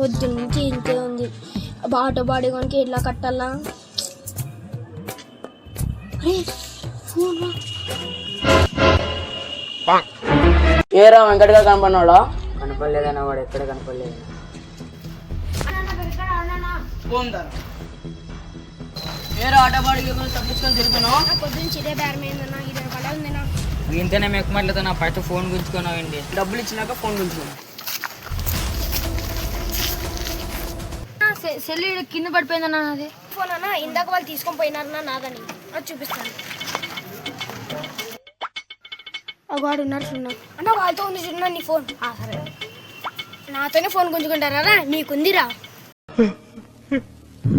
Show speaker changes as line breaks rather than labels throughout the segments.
వద్దు నుంచి ఇంతే ఉంది. ఆటో బాడీ కొనికి ఎట్లా కట్టాలా?
ఏరా వెంకటగా కనపడినాడా? కనపడలేదన్నా, వాడు ఎక్కడ కనపడలేదు. ఏరా ఆటో బాడీకి తప్పించుకొని తిరుగుతున్నావు?
పొద్దున్న ఇదే బేరమైందన్నా, ఇది పడే ఉందన్నా.
ఇంతనే మెక్కుమట్లతో నా పైన ఫోన్ గుంజుకున్నావండి.
డబ్బులు ఇచ్చినాక ఫోన్ గుంజుకున్నావు.
సెల్ కింద పడిపోయిందన్నా. అది ఫోన్ అన్నా ఇందాక వాళ్ళు తీసుకొని పోయినారన్నా, నాదని అది చూపిస్తాను. వాడు ఉన్నారు చూడన్నా అన్న, వాళ్ళతో ఉంది చూడన్నా నీ ఫోన్. సరే, నాతోనే ఫోన్ గుంజుకుంటారా? నీకుందిరా.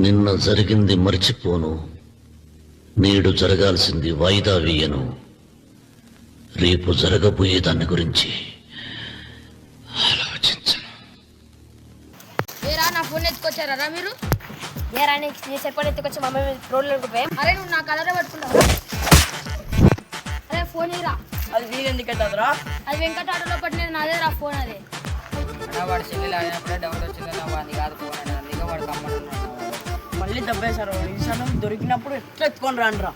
నిన్న జరిగింది మర్చిపోను, నేడు జరగాల్సింది వాయిదా వేయను, రేపు జరగబోయే దాని గురించి ఆలోచించను.
ఏరా నా ఫోన్ ఎత్తుకొచ్చారా మీరు? ఏరా నీకు చెప్పని ఎత్తుకొచ్చి మమ్మీ రోడ్లు పోయి. అరే నువ్వు నా కలరే పట్టుకుంటావు. అరే ఫోన్ ఇరా.
అది వీరెందుకు ఎట్టదురా?
అది వెంకట ఆటోలో పట్టినది, నాదే రా ఫోన్. అది
వాడు చెల్లెలు ఆడినప్పుడే డౌట్ వచ్చిందన్న, వాడిని కాదు ఫోన్ అని. అందుకే వాడు కమ్మడున్నాడు.
మళ్ళీ దబ్బేశారు. ఈసారి దొరికినప్పుడు ఎట్లా ఎత్తుకొని రాండ్రా.